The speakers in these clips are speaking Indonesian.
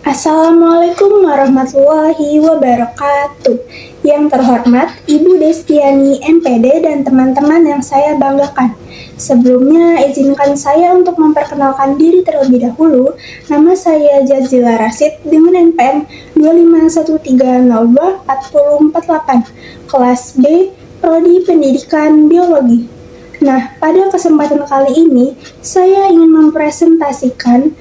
Assalamualaikum warahmatullahi wabarakatuh. Yang terhormat Ibu Destiani MPD dan teman-teman yang saya banggakan. Sebelumnya izinkan saya untuk memperkenalkan diri terlebih dahulu. Nama saya Jazila Rasid dengan NPM 251302448, kelas B, Prodi Pendidikan Biologi. Nah, pada kesempatan kali ini saya ingin mempresentasikan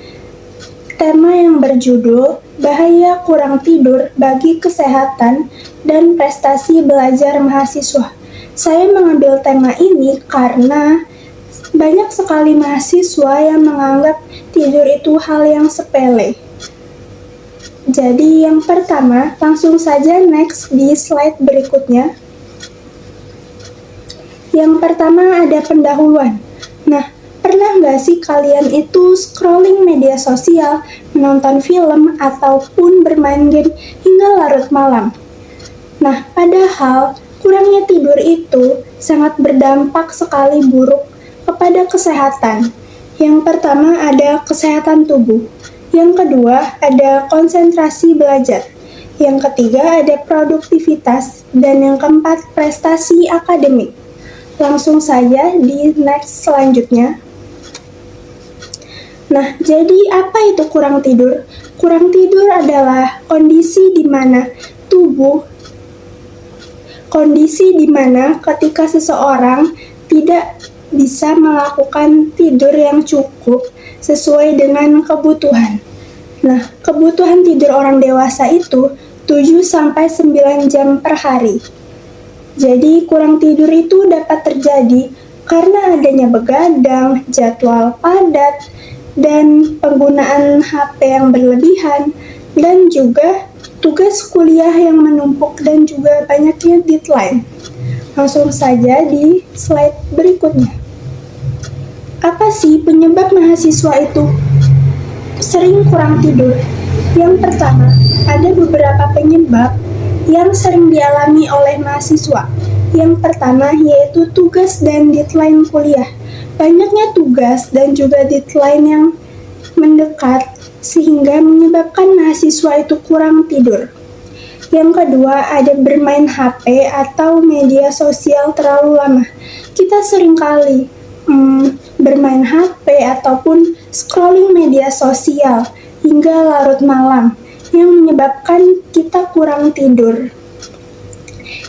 tema yang berjudul Bahaya Kurang Tidur Bagi Kesehatan dan Prestasi Belajar Mahasiswa. Saya mengambil tema ini karena banyak sekali mahasiswa yang menganggap tidur itu hal yang sepele. Jadi yang pertama, langsung saja next di slide berikutnya. Yang pertama ada pendahuluan. Nah, pernah nggak sih kalian itu scrolling media sosial, menonton film, ataupun bermain game hingga larut malam? Nah, padahal kurangnya tidur itu sangat berdampak sekali buruk kepada kesehatan. Yang pertama ada kesehatan tubuh. Yang kedua ada konsentrasi belajar. Yang ketiga ada produktivitas. Dan yang keempat prestasi akademik. Langsung saja di next selanjutnya. Nah, jadi apa itu kurang tidur? Kurang tidur adalah kondisi di mana ketika seseorang tidak bisa melakukan tidur yang cukup sesuai dengan kebutuhan. Nah, kebutuhan tidur orang dewasa itu 7-9 jam per hari. Jadi kurang tidur itu dapat terjadi karena adanya begadang, jadwal padat, dan penggunaan HP yang berlebihan, dan juga tugas kuliah yang menumpuk dan juga banyaknya deadline. Langsung saja di slide berikutnya. Apa sih penyebab mahasiswa itu sering kurang tidur? Yang pertama, ada beberapa penyebab yang sering dialami oleh mahasiswa. Yang pertama yaitu tugas dan deadline kuliah. Banyaknya tugas dan juga deadline yang mendekat sehingga menyebabkan mahasiswa itu kurang tidur. Yang kedua ada bermain HP atau media sosial terlalu lama. Kita seringkali bermain HP ataupun scrolling media sosial hingga larut malam, yang menyebabkan kita kurang tidur.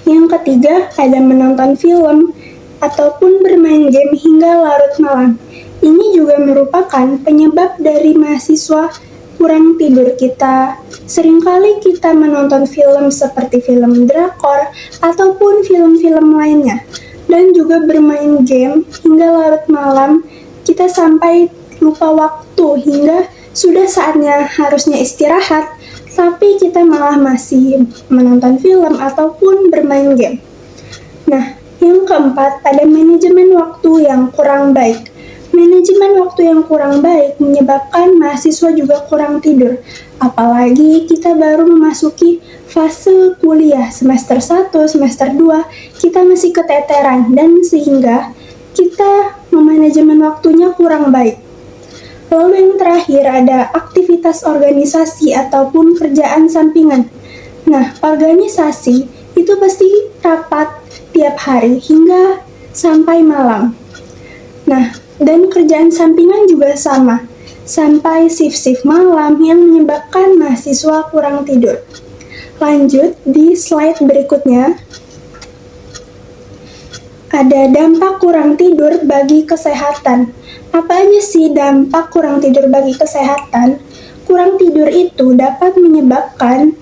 Yang ketiga, ada menonton film ataupun bermain game hingga larut malam. Ini juga merupakan penyebab dari mahasiswa kurang tidur kita. Seringkali kita menonton film seperti film drakor ataupun film-film lainnya, dan juga bermain game hingga larut malam, kita sampai lupa waktu hingga sudah saatnya harusnya istirahat, tapi kita malah masih menonton film ataupun bermain game. Nah, yang keempat ada manajemen waktu yang kurang baik. Manajemen waktu yang kurang baik menyebabkan mahasiswa juga kurang tidur. Apalagi kita baru memasuki fase kuliah semester 1, semester 2, kita masih keteteran dan sehingga kita memanajemen waktunya kurang baik. Lalu yang terakhir ada aktivitas organisasi ataupun kerjaan sampingan. Nah, organisasi itu pasti rapat tiap hari hingga sampai malam. Nah, dan kerjaan sampingan juga sama, sampai shift-shift malam yang menyebabkan mahasiswa kurang tidur. Lanjut di slide berikutnya. Ada dampak kurang tidur bagi kesehatan. Apa aja sih dampak kurang tidur bagi kesehatan? Kurang tidur itu dapat menyebabkan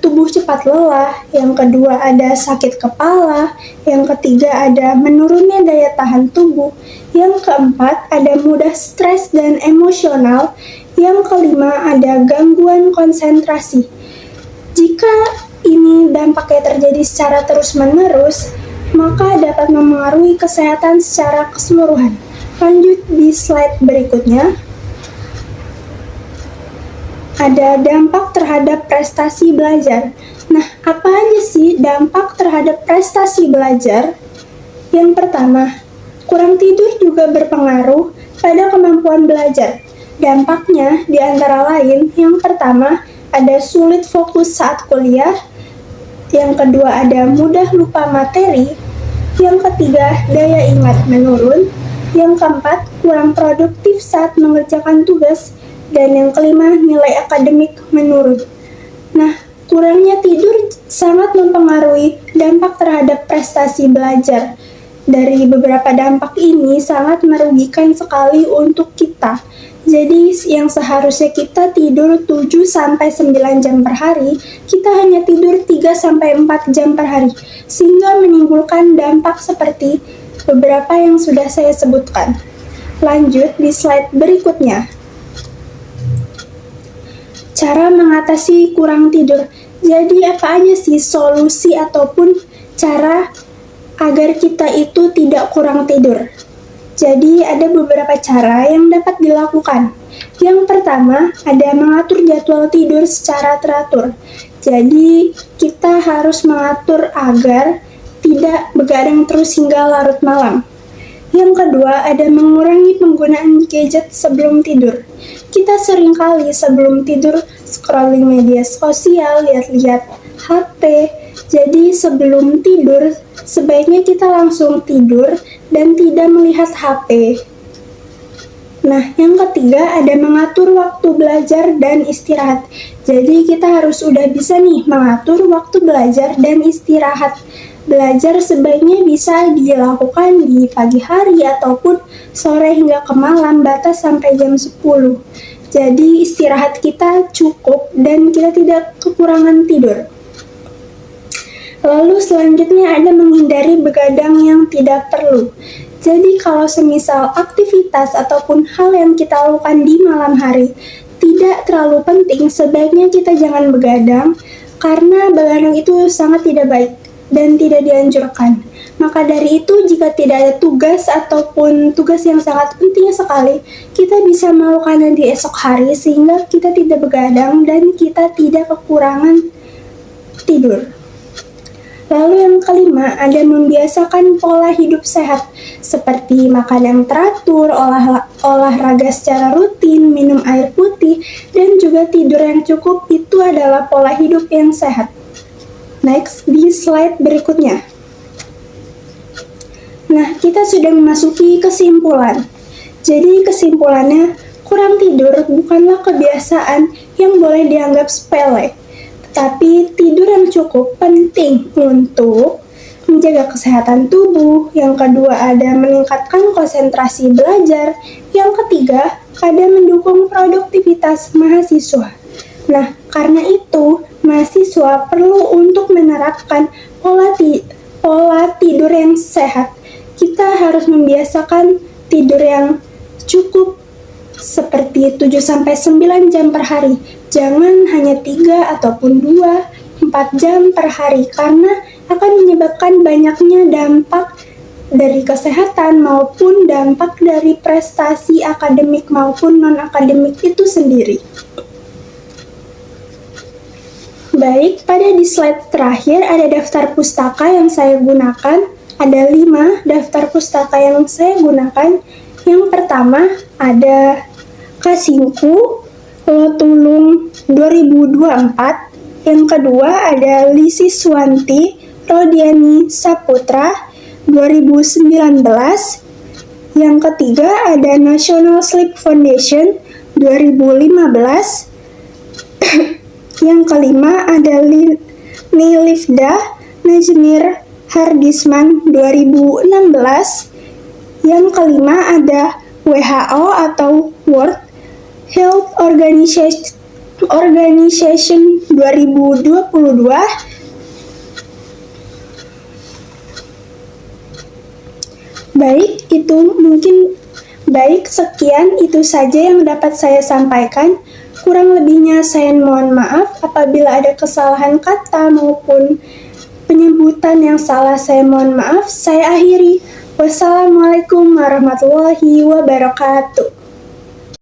tubuh cepat lelah. Yang kedua ada sakit kepala. Yang ketiga ada menurunnya daya tahan tubuh. Yang keempat ada mudah stres dan emosional. Yang kelima ada gangguan konsentrasi. Jika ini dampaknya terjadi secara terus-menerus, maka dapat memengaruhi kesehatan secara keseluruhan. Lanjut di slide berikutnya. Ada dampak terhadap prestasi belajar. Nah, apa aja sih dampak terhadap prestasi belajar? Yang pertama, kurang tidur juga berpengaruh pada kemampuan belajar. Dampaknya di antara lain, yang pertama ada sulit fokus saat kuliah, yang kedua ada mudah lupa materi, yang ketiga daya ingat menurun, yang keempat kurang produktif saat mengerjakan tugas, dan yang kelima nilai akademik menurun. Nah, kurangnya tidur sangat mempengaruhi dampak terhadap prestasi belajar. Dari beberapa dampak ini sangat merugikan sekali untuk kita. Jadi yang seharusnya kita tidur 7-9 jam per hari, kita hanya tidur 3-4 jam per hari, sehingga menimbulkan dampak seperti beberapa yang sudah saya sebutkan. Lanjut di slide berikutnya. Cara mengatasi kurang tidur. Jadi apa aja sih solusi ataupun cara agar kita itu tidak kurang tidur? Jadi ada beberapa cara yang dapat dilakukan. Yang pertama ada mengatur jadwal tidur secara teratur. Jadi kita harus mengatur agar tidak begadang terus hingga larut malam. Yang kedua ada mengurangi penggunaan gadget sebelum tidur. Kita seringkali sebelum tidur scrolling media sosial, lihat-lihat HP. Jadi sebelum tidur sebaiknya kita langsung tidur dan tidak melihat HP. Nah, yang ketiga ada mengatur waktu belajar dan istirahat. Jadi kita harus udah bisa nih mengatur waktu belajar dan istirahat. Belajar sebaiknya bisa dilakukan di pagi hari ataupun sore hingga ke malam, batas sampai jam 10. Jadi istirahat kita cukup dan kita tidak kekurangan tidur. Lalu selanjutnya ada menghindari begadang yang tidak perlu. Jadi kalau semisal aktivitas ataupun hal yang kita lakukan di malam hari tidak terlalu penting, sebaiknya kita jangan begadang karena begadang itu sangat tidak baik dan tidak dianjurkan. Maka dari itu jika tidak ada tugas ataupun tugas yang sangat penting sekali, kita bisa melakukannya di esok hari sehingga kita tidak begadang dan kita tidak kekurangan tidur. Lalu yang kelima ada membiasakan pola hidup sehat seperti makan yang teratur, olahraga secara rutin, minum air putih, dan juga tidur yang cukup. Itu adalah pola hidup yang sehat. Next, di slide berikutnya. Nah, kita sudah memasuki kesimpulan. Jadi kesimpulannya, kurang tidur bukanlah kebiasaan yang boleh dianggap sepele. Tapi tidur yang cukup penting untuk menjaga kesehatan tubuh. Yang kedua ada meningkatkan konsentrasi belajar. Yang ketiga ada mendukung produktivitas mahasiswa. Nah, karena itu mahasiswa perlu untuk menerapkan pola tidur yang sehat. Kita harus membiasakan tidur yang cukup seperti 7-9 jam per hari. Jangan hanya 3 ataupun 2-4 jam per hari karena akan menyebabkan banyaknya dampak dari kesehatan maupun dampak dari prestasi akademik maupun non-akademik itu sendiri. Baik, pada di slide terakhir ada daftar pustaka yang saya gunakan. Ada 5 daftar pustaka yang saya gunakan. Yang pertama ada Kasingku Lotulung 2024. Yang kedua ada Lisi Swanti Rodiani Saputra 2019. Yang ketiga ada National Sleep Foundation 2015. Yang kelima ada Nilifda Najmir Hardisman 2016. Yang kelima ada WHO atau World Health Organization 2022. Sekian itu saja yang dapat saya sampaikan. Kurang lebihnya saya mohon maaf apabila ada kesalahan kata maupun penyebutan yang salah, saya mohon maaf. Saya akhiri. Wassalamualaikum warahmatullahi wabarakatuh.